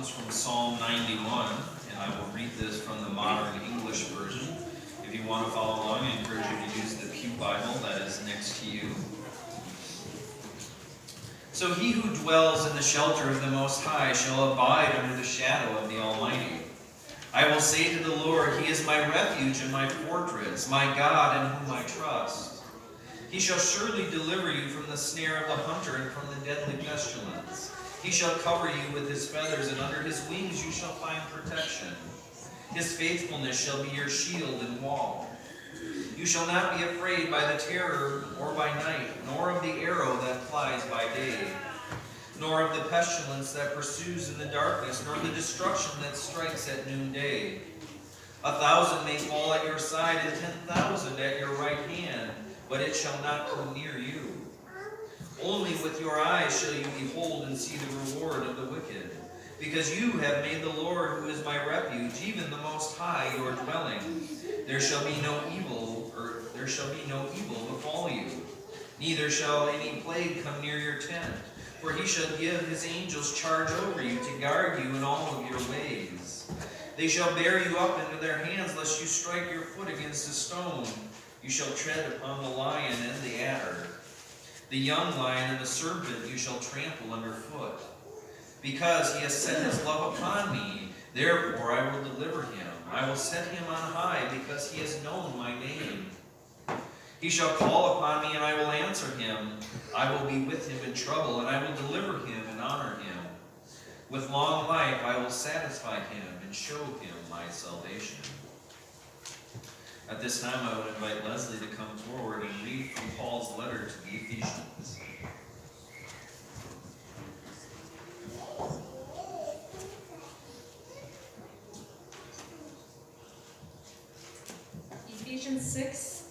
comes from Psalm 91, and I will read this from the Modern English Version. If you want to follow along, I encourage you to use the Pew Bible that is next to you. So he who dwells in the shelter of the Most High shall abide under the shadow of the Almighty. I will say to the Lord, He is my refuge and my fortress, my God in whom I trust. He shall surely deliver you from the snare of the hunter and from the deadly pestilence. He shall cover you with His feathers, and under His wings you shall find protection. His faithfulness shall be your shield and wall. You shall not be afraid by the terror or by night, nor of the arrow that flies by day, nor of the pestilence that pursues in the darkness, nor the destruction that strikes at noonday. 1,000 may fall at your side, and 10,000 at your right hand, but it shall not come near you. Only with your eyes shall you behold and see the reward of the wicked, because you have made the Lord, who is my refuge, even the Most High, your dwelling. There shall be no evil befall you, neither shall any plague come near your tent. For He shall give His angels charge over you to guard you in all of your ways. They shall bear you up into their hands, lest you strike your foot against a stone. You shall tread upon the lion and the adder. The young lion and the serpent you shall trample underfoot. Because He has set His love upon me, therefore I will deliver Him. I will set Him on high, because He has known my name. He shall call upon me, and I will answer him. I will be with him in trouble, and I will deliver him and honor him. With long life I will satisfy him and show him my salvation. At this time I would invite Leslie to come forward and read from Paul's letter to the Ephesians. Ephesians 6.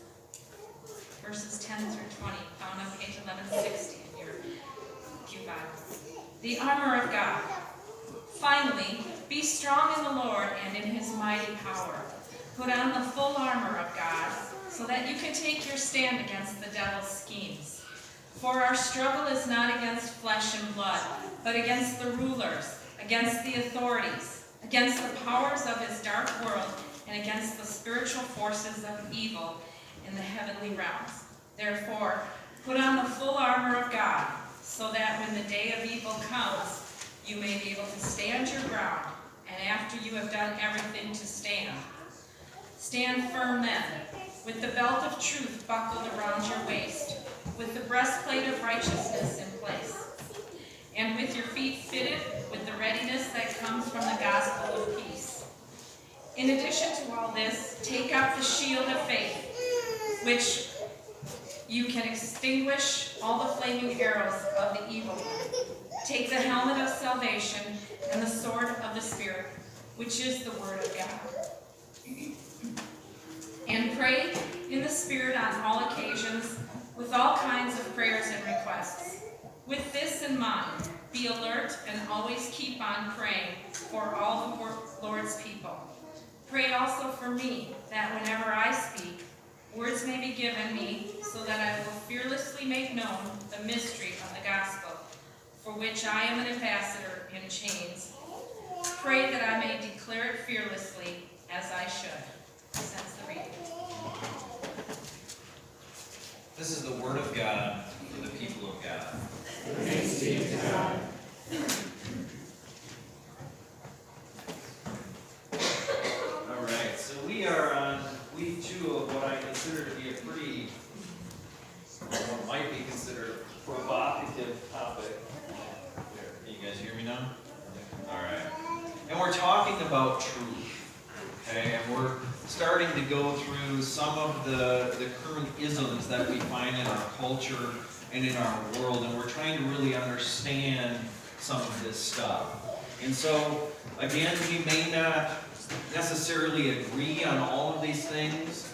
Verses 10 through 20, found on page 1160 in your Pew Bible. The armor of God. Finally, be strong in the Lord and in His mighty power. Put on the full armor of God, so that you can take your stand against the devil's schemes. For our struggle is not against flesh and blood, but against the rulers, against the authorities, against the powers of this dark world, and against the spiritual forces of evil in the heavenly realms. Therefore, put on the full armor of God, so that when the day of evil comes, you may be able to stand your ground, and after you have done everything to stand. Stand firm then, with the belt of truth buckled around your waist, with the breastplate of righteousness in place, and with your feet fitted with the readiness that comes from the gospel of peace. In addition to all this, take up the shield of faith, which you can extinguish all the flaming arrows of the evil one. Take the helmet of salvation and the sword of the Spirit, which is the word of God. And pray in the Spirit on all occasions with all kinds of prayers and requests. With this in mind, be alert and always keep on praying for all the Lord's people. Pray also for me, that whenever I speak, words may be given me, so that I will fearlessly make known the mystery of the gospel, for which I am an ambassador in chains. Pray that I may declare it fearlessly, as I should. That's the reading. This is the word of God for the people of God. Thanks be to God. All right, so we are on week 2 of what I consider to be a pretty, what might be considered a provocative topic. Can you guys hear me now? All right. And we're talking about truth, okay? And we're starting to go through some of the current isms that we find in our culture and in our world, and we're trying to really understand some of this stuff. And so, again, we may not necessarily agree on all of these things,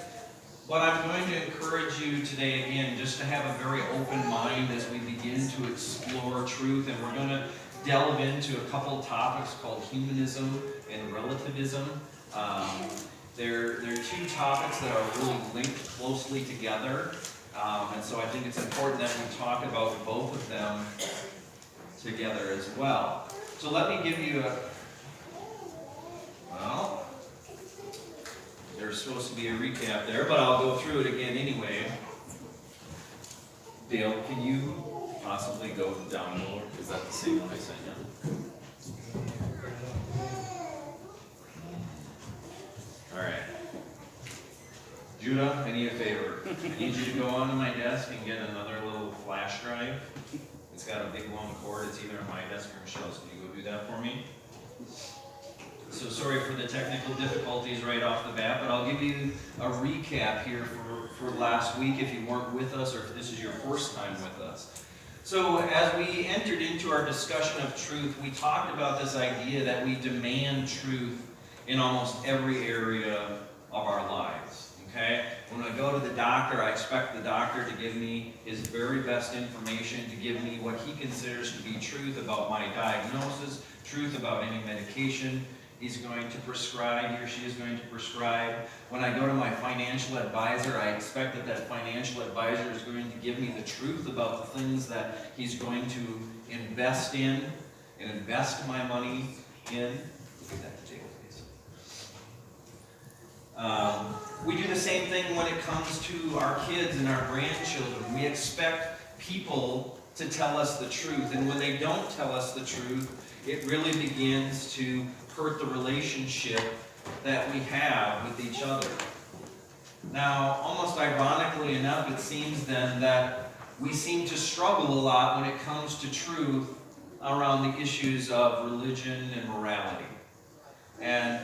but I'm going to encourage you today, again, just to have a very open mind as we begin to explore truth, and we're going to delve into a couple topics called humanism and relativism. They're two topics that are really linked closely together, and so I think it's important that we talk about both of them together as well. So let me give you there's supposed to be a recap there, but I'll go through it again anyway. Dale, can you possibly go down lower? Is that the same one I sent you? All right. Judah, I need a favor. I need you to go onto my desk and get another little flash drive. It's got a big long cord. It's either on my desk or Michelle's. Can you go do that for me? So sorry for the technical difficulties right off the bat, but I'll give you a recap here for last week if you weren't with us or if this is your first time with us. So as we entered into our discussion of truth, we talked about this idea that we demand truth in almost every area of our lives. Okay? When I go to the doctor, I expect the doctor to give me his very best information, to give me what he considers to be truth about my diagnosis, truth about any medication he's going to prescribe, he or she is going to prescribe. When I go to my financial advisor, I expect that that financial advisor is going to give me the truth about the things that he's going to invest in and invest my money in. Look at that table, please. We do the same thing when it comes to our kids and our grandchildren. We expect people to tell us the truth, and when they don't tell us the truth, it really begins to hurt the relationship that we have with each other. Now, almost ironically enough, it seems then that we seem to struggle a lot when it comes to truth around the issues of religion and morality. And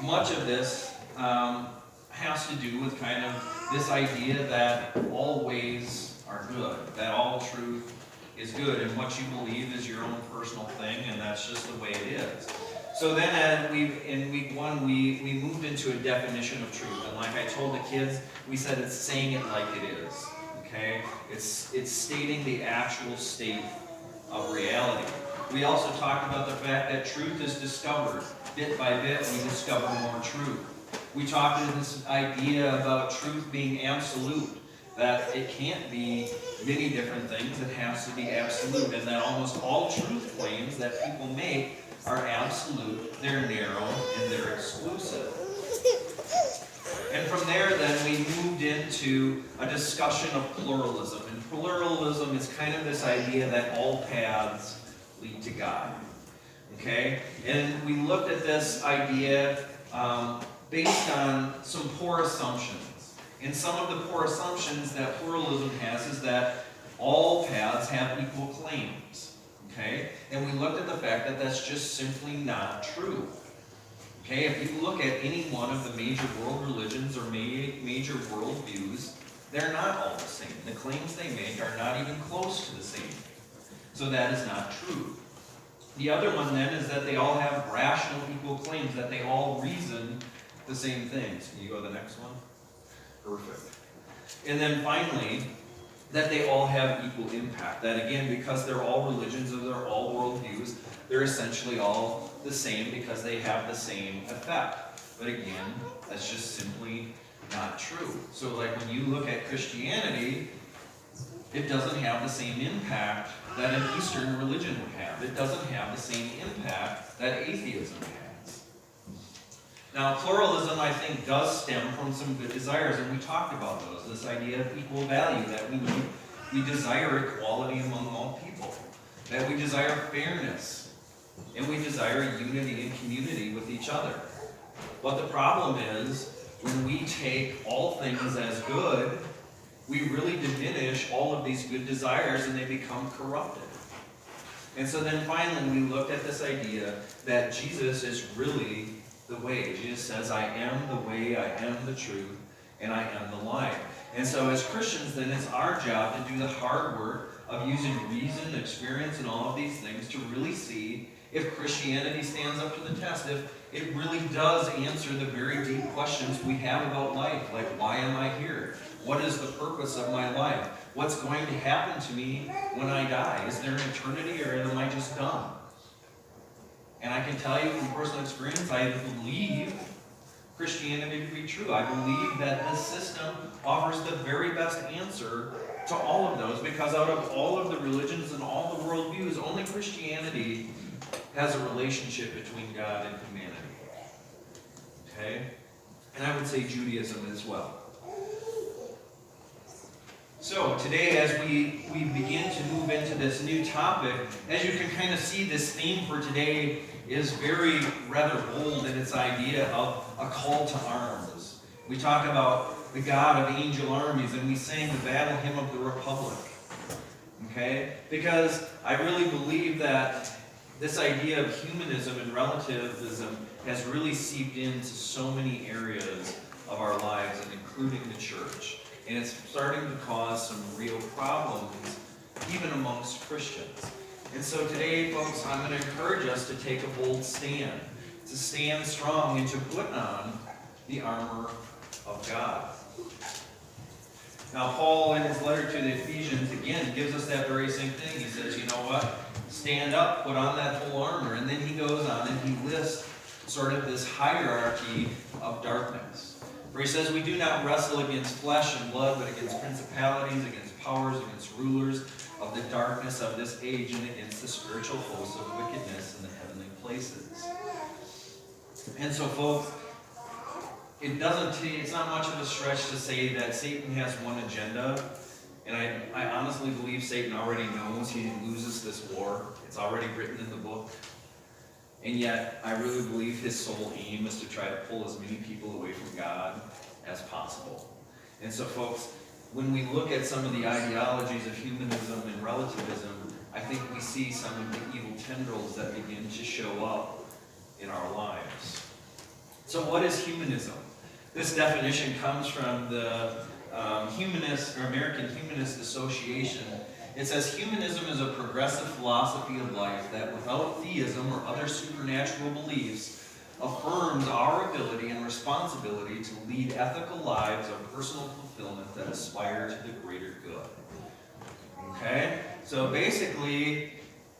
much of this has to do with kind of this idea that all ways are good, that all truth is good, and what you believe is your own personal thing, and that's just the way it is. So then in week one, we moved into a definition of truth, and like I told the kids, we said it's saying it like it is, okay? It's stating the actual state of reality. We also talked about the fact that truth is discovered. Bit by bit, we discover more truth. We talked about this idea about truth being absolute, that it can't be many different things, it has to be absolute, and that almost all truth claims that people make are absolute, they're narrow, and they're exclusive. And from there then we moved into a discussion of pluralism, and pluralism is kind of this idea that all paths lead to God. Okay? And we looked at this idea based on some poor assumptions. And some of the poor assumptions that pluralism has is that all paths have equal claims. Okay? And we looked at the fact that that's just simply not true. Okay? If you look at any one of the major world religions or major world views, they're not all the same. The claims they make are not even close to the same. So that is not true. The other one then is that they all have rational equal claims, that they all reason the same things. Can you go to the next one? Perfect. And then finally, that they all have equal impact. That again, because they're all religions or they're all worldviews, they're essentially all the same because they have the same effect. But again, that's just simply not true. So like when you look at Christianity, it doesn't have the same impact that an Eastern religion would have. It doesn't have the same impact that atheism has. Now, pluralism, I think, does stem from some good desires, and we talked about those. This idea of equal value, that we desire equality among all people, that we desire fairness, and we desire unity and community with each other. But the problem is, when we take all things as good, we really diminish all of these good desires and they become corrupted. And so then finally we looked at this idea that Jesus is really the way. Jesus says, I am the way, I am the truth, and I am the life. And so as Christians then it's our job to do the hard work of using reason, experience, and all of these things to really see if Christianity stands up to the test, if it really does answer the very deep questions we have about life, like why am I here? What is the purpose of my life? What's going to happen to me when I die? Is there an eternity or am I just done? And I can tell you from personal experience, I believe Christianity to be true. I believe that this system offers the very best answer to all of those, because out of all of the religions and all the worldviews, only Christianity has a relationship between God and humanity. Okay? and I would say Judaism as well. So today, as we begin to move into this new topic, as you can kind of see, this theme for today is very rather bold in its idea of a call to arms. We talk about the God of angel armies, and we sing the battle hymn of the Republic. Okay? Because I really believe that this idea of humanism and relativism has really seeped into so many areas of our lives, and including the church. And it's starting to cause some real problems, even amongst Christians. And so today, folks, I'm going to encourage us to take a bold stand, to stand strong and to put on the armor of God. Now, Paul, in his letter to the Ephesians, again, gives us that very same thing. He says, you know what? Stand up, put on that whole armor. And then he goes on and he lists sort of this hierarchy of darkness. For he says, we do not wrestle against flesh and blood, but against principalities, against powers, against rulers of the darkness of this age, and against the spiritual hosts of wickedness in the heavenly places. And so, folks, it's not much of a stretch to say that Satan has one agenda, and I honestly believe Satan already knows he loses this war. It's already written in the book. And yet, I really believe his sole aim is to try to pull as many people away from God as possible. And so, folks, when we look at some of the ideologies of humanism and relativism, I think we see some of the evil tendrils that begin to show up in our lives. So what is humanism? This definition comes from the American Humanist Association. It says, humanism is a progressive philosophy of life that, without theism or other supernatural beliefs, affirms our ability and responsibility to lead ethical lives of personal fulfillment that aspire to the greater good. Okay? So basically,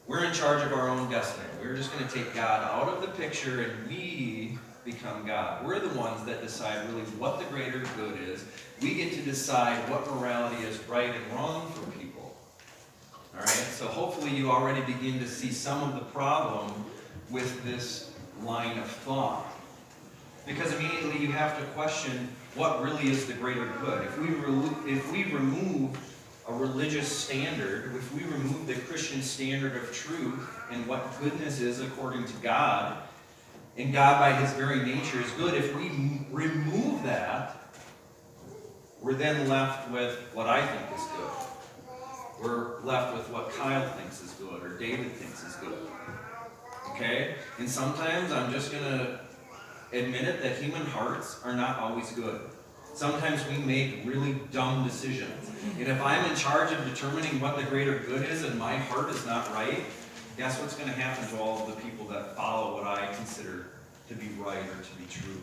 we're in charge of our own destiny. We're just going to take God out of the picture and we become God. We're the ones that decide really what the greater good is. We get to decide what morality is right and wrong for people. All right, so hopefully you already begin to see some of the problem with this line of thought. Because immediately you have to question what really is the greater good. If we remove a religious standard, if we remove the Christian standard of truth and what goodness is according to God, and God by his very nature is good, if we remove that, we're then left with what I think is good. We're left with what Kyle thinks is good or David thinks is good. Okay? And sometimes I'm just going to admit it that human hearts are not always good. Sometimes we make really dumb decisions. And if I'm in charge of determining what the greater good is and my heart is not right, guess what's going to happen to all of the people that follow what I consider to be right or to be true?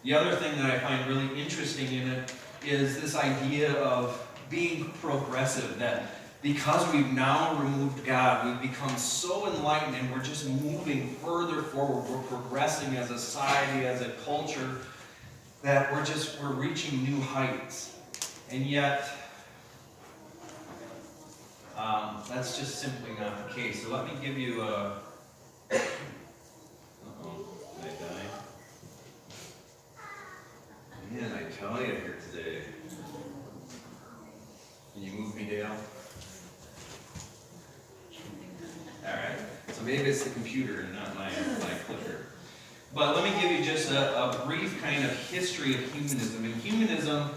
The other thing that I find really interesting in it is this idea of being progressive, that because we've now removed God, we've become so enlightened and we're just moving further forward. We're progressing as a society, as a culture, that we're reaching new heights. And yet, that's just simply not the case. So let me give you a... Uh-oh, did I die? Man, I tell you here today. Can you move me, Dale? Alright, so maybe it's the computer and not my clicker. But let me give you just a brief kind of history of humanism. And humanism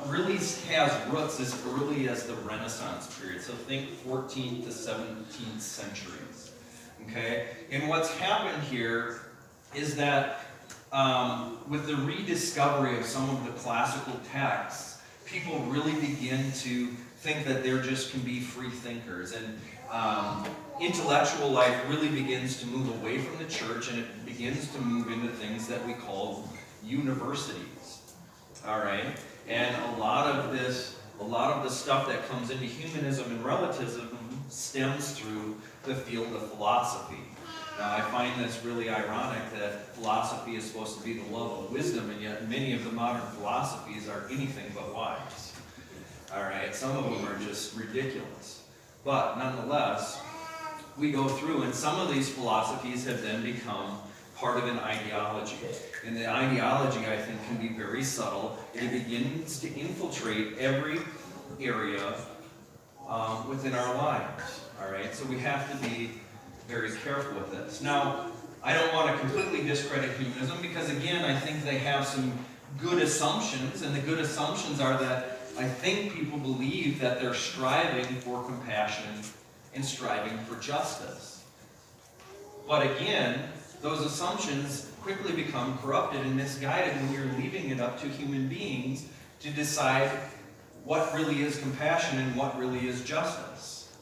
really has roots as early as the Renaissance period. So think 14th to 17th centuries. Okay? And what's happened here is that with the rediscovery of some of the classical texts, people really begin to think that there just can be free thinkers. And intellectual life really begins to move away from the church, and it begins to move into things that we call universities. All right? And a lot of the stuff that comes into humanism and relativism stems through the field of philosophy. Now, I find this really ironic that philosophy is supposed to be the love of wisdom, and yet many of the modern philosophies are anything but wise. All right? Some of them are just ridiculous. But nonetheless, we go through, and some of these philosophies have then become part of an ideology. And the ideology, I think, can be very subtle. It begins to infiltrate every area within our lives. All right, so we have to be very careful with this. Now, I don't want to completely discredit humanism because, again, I think they have some good assumptions, and the good assumptions are that I think people believe that they're striving for compassion and striving for justice. But again, those assumptions quickly become corrupted and misguided when you're leaving it up to human beings to decide what really is compassion and what really is justice.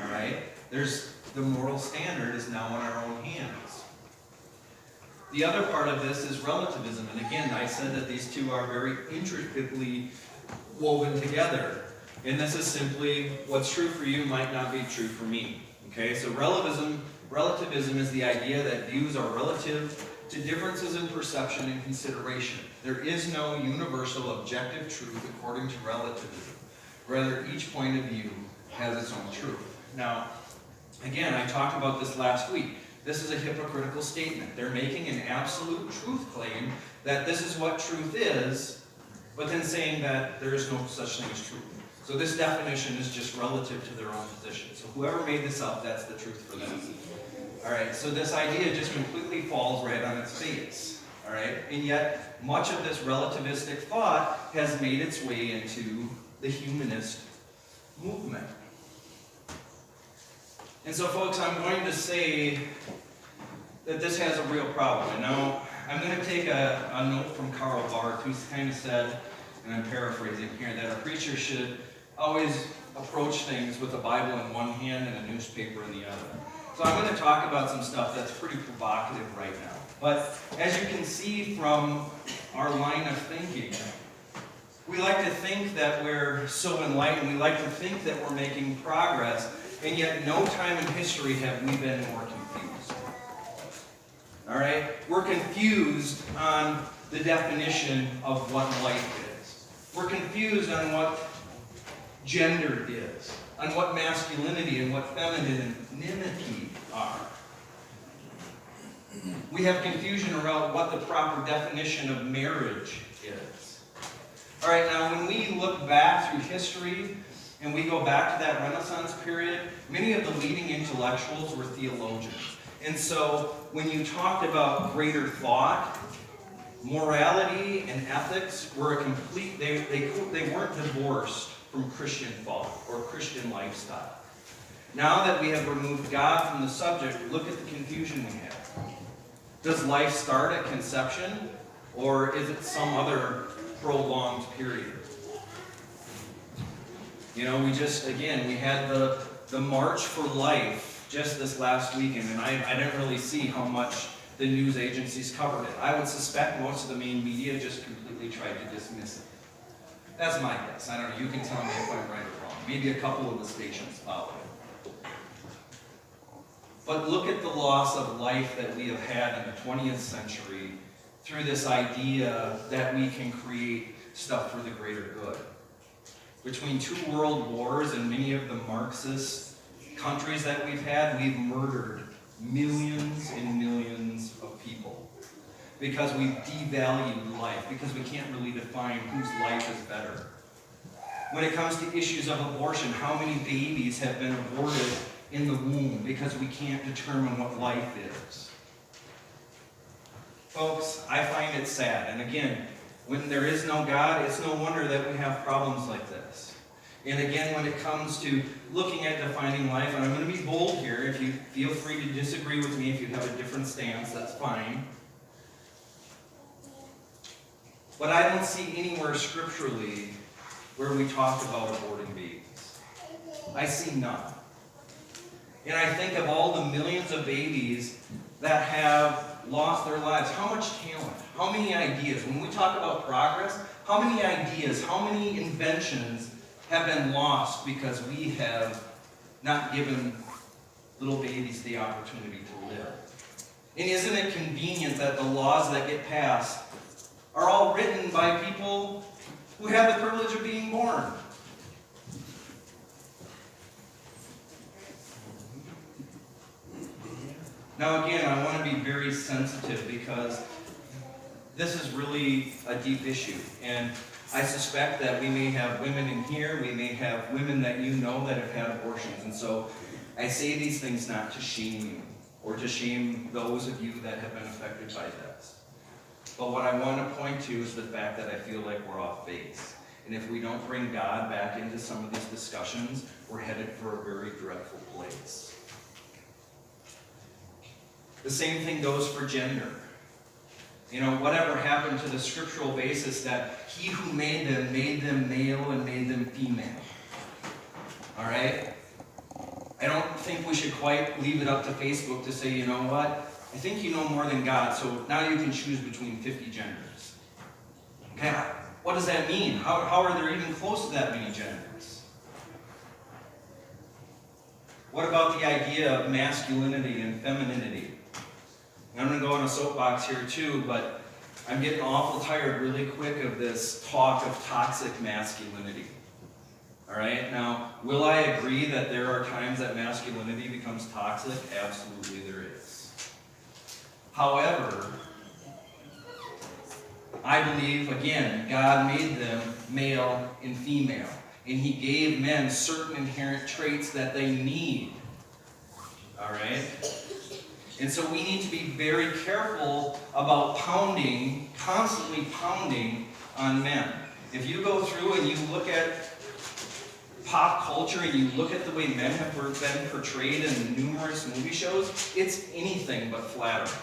All right? The moral standard is now in our own hands. The other part of this is relativism. And again, I said that these two are very intricately woven together. And this is simply what's true for you might not be true for me. Okay? So relativism is the idea that views are relative to differences in perception and consideration. There is no universal objective truth according to relativism. Rather, each point of view has its own truth. Now, again, I talked about this last week. This is a hypocritical statement. They're making an absolute truth claim that this is what truth is, but then saying that there is no such thing as truth. So this definition is just relative to their own position. So whoever made this up, that's the truth for them. All right, so this idea just completely falls right on its face. All right, and yet much of this relativistic thought has made its way into the humanist movement. And so, folks, I'm going to say that this has a real problem. And now, I'm going to take a note from Karl Barth, who's kind of said, and I'm paraphrasing here, that a preacher should always approach things with a Bible in one hand and a newspaper in the other. So I'm going to talk about some stuff that's pretty provocative right now. But as you can see from our line of thinking, we like to think that we're so enlightened, we like to think that we're making progress, and yet no time in history have we been more confused. All right? We're confused on the definition of what life is. We're confused on what gender is, on what masculinity and what femininity are. We have confusion around what the proper definition of marriage is. All right, now when we look back through history and we go back to that Renaissance period, many of the leading intellectuals were theologians. And so when you talked about greater thought, morality and ethics were a complete, they weren't divorced from Christian thought or Christian lifestyle. Now that we have removed God from the subject, look at the confusion we have. Does life start at conception, or is it some other prolonged period? You know, we had the March for Life just this last weekend, and I didn't really see how much the news agencies covered it. I would suspect most of the main media just completely tried to dismiss it. That's my guess. I don't know. You can tell me if I'm right or wrong. Maybe a couple of the stations followed it. But look at the loss of life that we have had in the 20th century through this idea that we can create stuff for the greater good. Between 2 world wars and many of the Marxist countries that we've had, we've murdered millions and millions of people because we've devalued life, because we can't really define whose life is better. When it comes to issues of abortion, how many babies have been aborted in the womb because we can't determine what life is? Folks, I find it sad. And again, when there is no God, it's no wonder that we have problems like this. And again, when it comes to looking at defining life, and I'm going to be bold here, if you feel free to disagree with me, if you have a different stance, that's fine. But I don't see anywhere scripturally where we talk about aborting babies. I see none. And I think of all the millions of babies that have lost their lives, how much talent, how many ideas, when we talk about progress, how many ideas, how many inventions have been lost because we have not given little babies the opportunity to live. And isn't it convenient that the laws that get passed are all written by people who have the privilege of being born? Now again, I want to be very sensitive because this is really a deep issue. And I suspect that we may have women in here, we may have women that you know that have had abortions. And so I say these things not to shame you or to shame those of you that have been affected by this. But what I want to point to is the fact that I feel like we're off base. And if we don't bring God back into some of these discussions, we're headed for a very dreadful place. The same thing goes for gender. You know, whatever happened to the scriptural basis that he who made them male and made them female. All right? I don't think we should quite leave it up to Facebook to say, you know what? I think you know more than God, so now you can choose between 50 genders. Okay, what does that mean? How are there even close to that many genders? What about the idea of masculinity and femininity? I'm going to go on a soapbox here too, but I'm getting awful tired really quick of this talk of toxic masculinity. All right, now, will I agree that there are times that masculinity becomes toxic? Absolutely there is. However, I believe, again, God made them male and female, and he gave men certain inherent traits that they need. All right? And so we need to be very careful about constantly pounding on men. If you go through and you look at pop culture and you look at the way men have been portrayed in numerous movie shows, it's anything but flattering.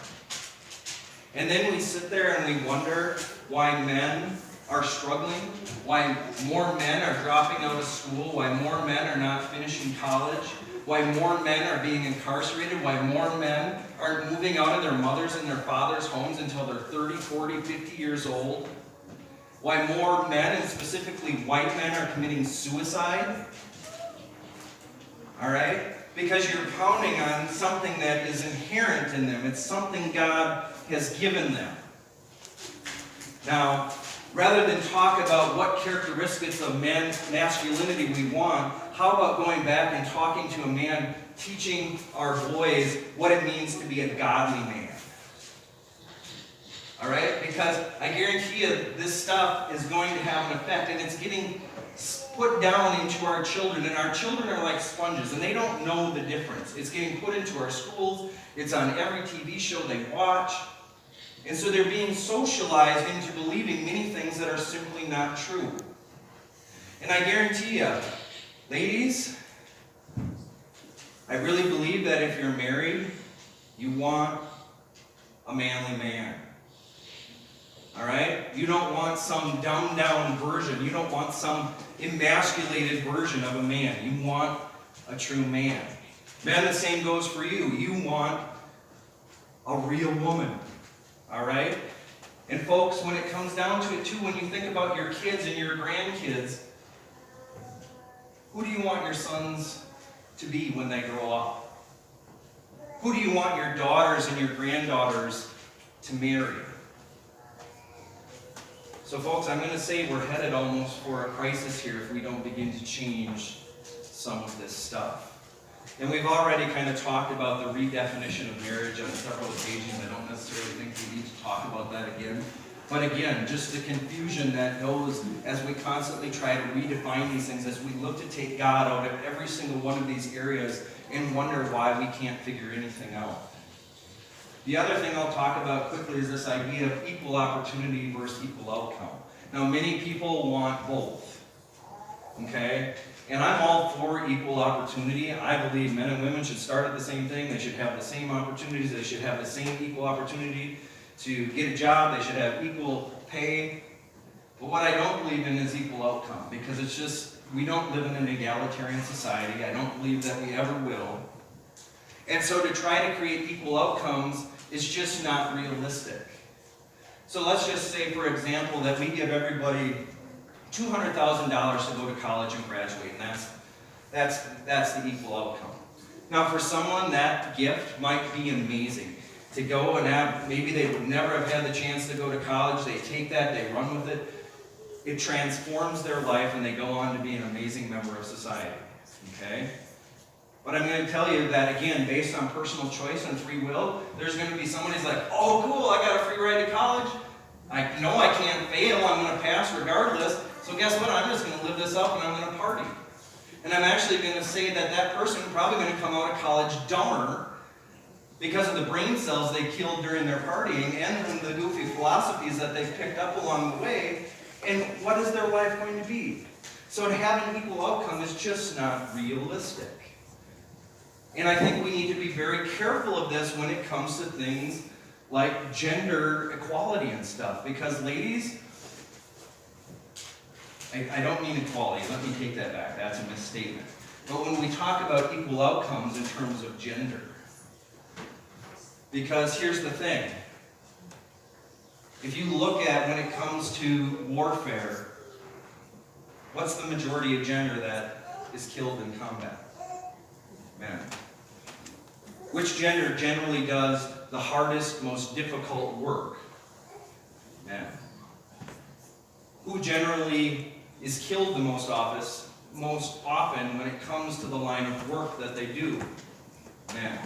And then we sit there and we wonder why men are struggling, why more men are dropping out of school, why more men are not finishing college, why more men are being incarcerated, why more men aren't moving out of their mothers' and their fathers' homes until they're 30, 40, 50 years old, why more men, and specifically white men, are committing suicide. All right? Because you're pounding on something that is inherent in them. It's something God has given them. Now, rather than talk about what characteristics of masculinity we want, how about going back and talking to a man, teaching our boys what it means to be a godly man? All right? Because I guarantee you this stuff is going to have an effect, and it's getting put down into our children, and our children are like sponges, and they don't know the difference. It's getting put into our schools. It's on every TV show they watch. And so they're being socialized into believing many things that are simply not true. And I guarantee you, ladies, I really believe that if you're married, you want a manly man. All right? You don't want some dumbed-down version. You don't want some emasculated version of a man. You want a true man. Men, the same goes for you. You want a real woman. All right? And folks, when it comes down to it too, when you think about your kids and your grandkids, who do you want your sons to be when they grow up? Who do you want your daughters and your granddaughters to marry? So folks, I'm going to say we're headed almost for a crisis here if we don't begin to change some of this stuff. And we've already kind of talked about the redefinition of marriage on several occasions. I don't necessarily think we need to talk about that again. But again, just the confusion that goes as we constantly try to redefine these things, as we look to take God out of every single one of these areas and wonder why we can't figure anything out. The other thing I'll talk about quickly is this idea of equal opportunity versus equal outcome. Now, many people want both, okay? And I'm all for equal opportunity. I believe men and women should start at the same thing. They should have the same opportunities. They should have the same equal opportunity to get a job. They should have equal pay. But what I don't believe in is equal outcome, because it's just, we don't live in an egalitarian society. I don't believe that we ever will. And so to try to create equal outcomes is just not realistic. So let's just say, for example, that we give everybody $200,000 to go to college and graduate, and that's the equal outcome. Now, for someone, that gift might be amazing. To go and have, maybe they would never have had the chance to go to college, they take that, they run with it, it transforms their life, and they go on to be an amazing member of society, okay? But I'm going to tell you that, again, based on personal choice and free will, there's going to be someone who's like, oh, cool, I got a free ride to college. I know I can't fail. I'm going to pass regardless. So guess what? I'm just going to live this up and I'm going to party. And I'm actually going to say that that person is probably going to come out of college dumber because of the brain cells they killed during their partying and from the goofy philosophies that they've picked up along the way. And what is their life going to be? So to have an equal outcome is just not realistic. And I think we need to be very careful of this when it comes to things like gender equality and stuff. Because ladies, I don't mean equality, let me take that back, that's a misstatement. But when we talk about equal outcomes in terms of gender, because here's the thing, if you look at when it comes to warfare, what's the majority of gender that is killed in combat? Men. Which gender generally does the hardest, most difficult work? Men. Who generally is killed the most often when it comes to the line of work that they do? Men.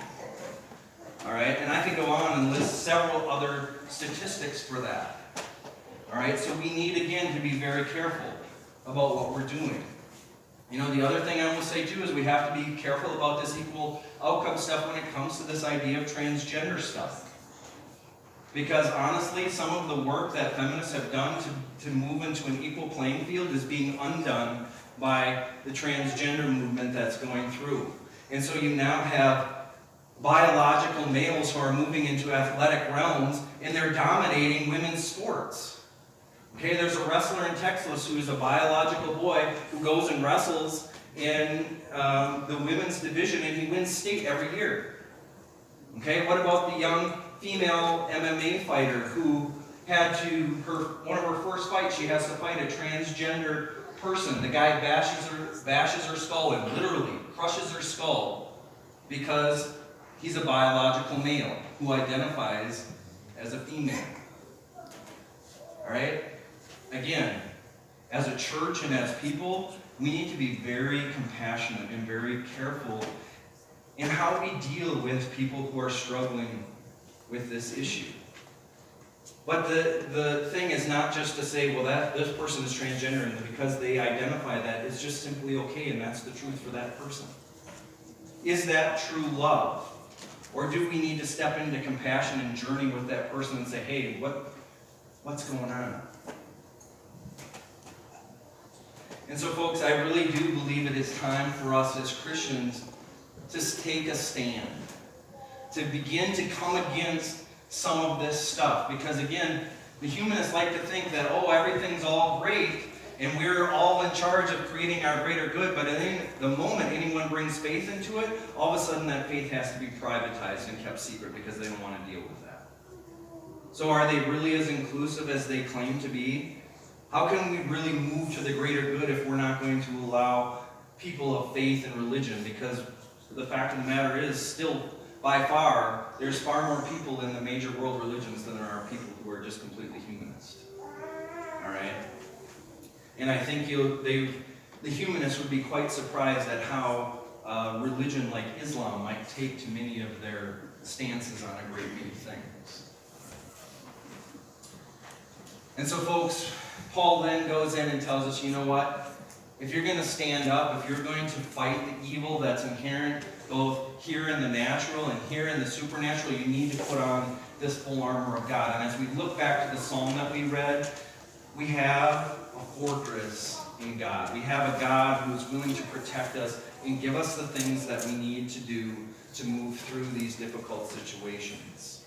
Alright, and I could go on and list several other statistics for that. Alright, so we need again to be very careful about what we're doing. You know, the other thing I will say too is we have to be careful about this equal outcome stuff when it comes to this idea of transgender stuff. Because honestly, some of the work that feminists have done to move into an equal playing field is being undone by the transgender movement that's going through. And so you now have biological males who are moving into athletic realms and they're dominating women's sports. Okay, there's a wrestler in Texas who is a biological boy who goes and wrestles in the women's division and he wins state every year. Okay, what about the young female MMA fighter who had to, one of her first fights, she has to fight a transgender person. The guy bashes her skull in, literally crushes her skull because he's a biological male who identifies as a female. Alright? Again, as a church and as people, we need to be very compassionate and very careful in how we deal with people who are struggling with this issue. But the thing is not just to say, well, this person is transgender and because they identify that, it's just simply okay and that's the truth for that person. Is that true love? Or do we need to step into compassion and journey with that person and say, hey, what's going on? And so, folks, I really do believe it is time for us as Christians to take a stand, to begin to come against some of this stuff. Because, again, the humanists like to think that, oh, everything's all great, and we're all in charge of creating our greater good, but in the moment anyone brings faith into it, all of a sudden that faith has to be privatized and kept secret because they don't want to deal with that. So are they really as inclusive as they claim to be? How can we really move to the greater good if we're not going to allow people of faith and religion? Because the fact of the matter is, still, by far, there's far more people in the major world religions than there are people who are just completely humanist. Alright? And I think the humanists would be quite surprised at how religion like Islam might take to many of their stances on a great many things. And so, folks, Paul then goes in and tells us, you know what? If you're going to stand up, if you're going to fight the evil that's inherent both here in the natural and here in the supernatural, you need to put on this full armor of God. And as we look back to the psalm that we read, we have a fortress in God. We have a God who is willing to protect us and give us the things that we need to do to move through these difficult situations.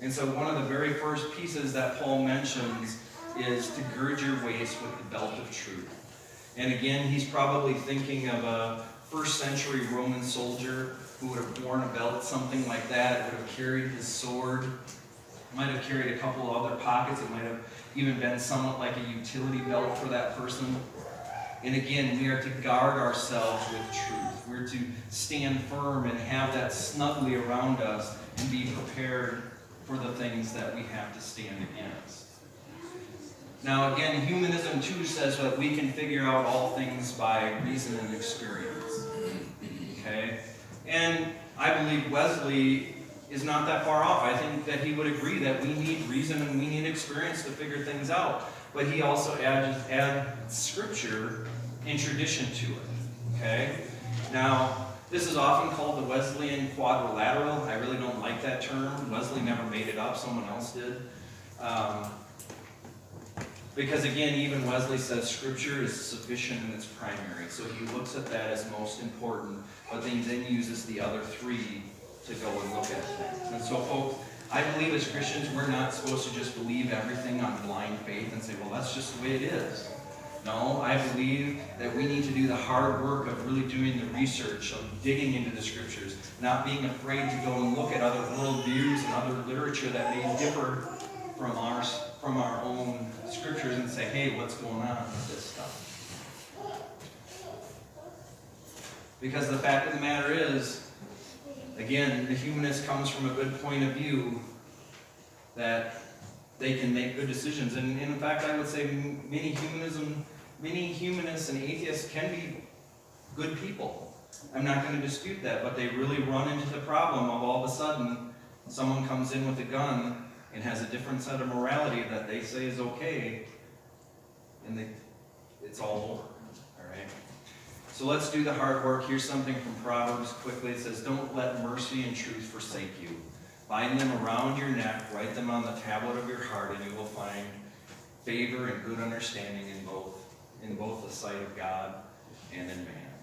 And so one of the very first pieces that Paul mentions is to gird your waist with the belt of truth. And again, he's probably thinking of a first century Roman soldier who would have worn a belt, something like that. It would have carried his sword. It might have carried a couple of other pockets. It might have even been somewhat like a utility belt for that person. And again, we are to guard ourselves with truth. We're to stand firm and have that snugly around us and be prepared for the things that we have to stand against. Now again, humanism too says that we can figure out all things by reason and experience. okay? And I believe Wesley is not that far off. I think that he would agree that we need reason and we need experience to figure things out. But he also adds scripture and tradition to it, okay? Now, this is often called the Wesleyan quadrilateral. I really don't like that term. Wesley never made it up, someone else did. Because again, even Wesley says scripture is sufficient and it's primary. So he looks at that as most important, but then he uses the other three to go and look at things. And so folks, I believe as Christians, we're not supposed to just believe everything on blind faith and say, well, that's just the way it is. No, I believe that we need to do the hard work of really doing the research, of digging into the scriptures, not being afraid to go and look at other worldviews and other literature that may differ from our own scriptures and say, hey, what's going on with this stuff? Because the fact of the matter is, again, the humanist comes from a good point of view that they can make good decisions. And in fact, I would say many humanists and atheists can be good people. I'm not going to dispute that, but they really run into the problem of all of a sudden someone comes in with a gun and has a different set of morality that they say is okay, and it's all over, all right? So let's do the hard work. Here's something from Proverbs quickly. It says, don't let mercy and truth forsake you. Bind them around your neck, write them on the tablet of your heart, and you will find favor and good understanding in both the sight of God and in man.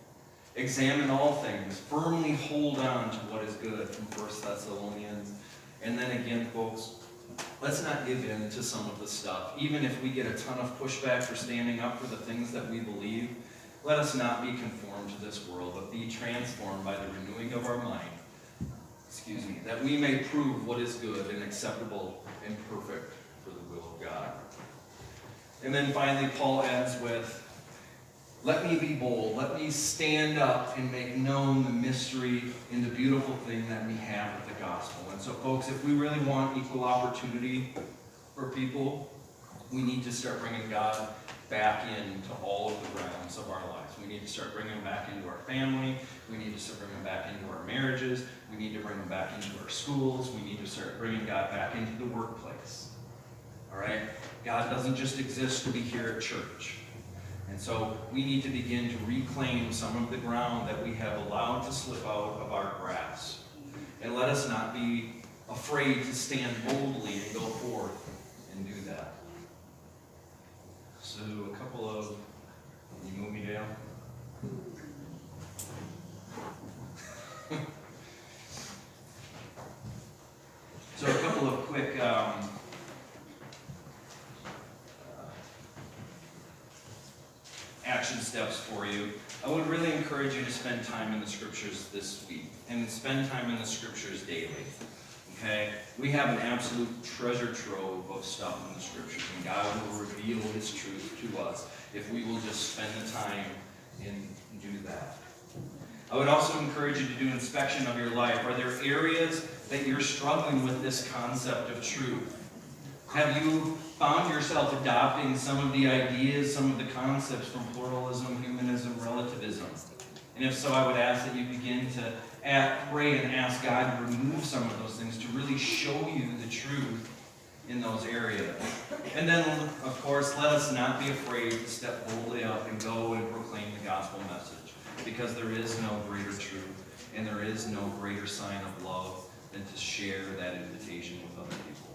Examine all things, firmly hold on to what is good, from 1 Thessalonians. And then again, folks, let's not give in to some of the stuff. Even if we get a ton of pushback for standing up for the things that we believe, let us not be conformed to this world, but be transformed by the renewing of our mind. That we may prove what is good and acceptable and perfect for the will of God. And then finally, Paul ends with, let me be bold, let me stand up and make known the mystery and the beautiful thing that we have with the gospel. And so folks, if we really want equal opportunity for people, we need to start bringing God back into all of the realms of our lives. We need to start bringing him back into our family. We need to start bringing him back into our marriages. We need to bring him back into our schools. We need to start bringing God back into the workplace. All right? God doesn't just exist to be here at church. And so we need to begin to reclaim some of the ground that we have allowed to slip out of our grasp. And let us not be afraid to stand boldly and go forth and do that. So a couple of, can you move me down? So a couple of quick action steps for you. I would really encourage you to spend time in the scriptures this week and spend time in the scriptures daily. Okay? We have an absolute treasure trove of stuff in the scriptures, and God will reveal his truth to us if we will just spend the time and do that. I would also encourage you to do inspection of your life. Are there areas that you're struggling with this concept of truth? Have you found yourself adopting some of the ideas, some of the concepts from pluralism, humanism, relativism? And if so, I would ask that you begin to pray and ask God to remove some of those things, to really show you the truth in those areas. And then, of course, let us not be afraid to step boldly up and go and proclaim the gospel message, because there is no greater truth and there is no greater sign of love than to share that invitation with other people.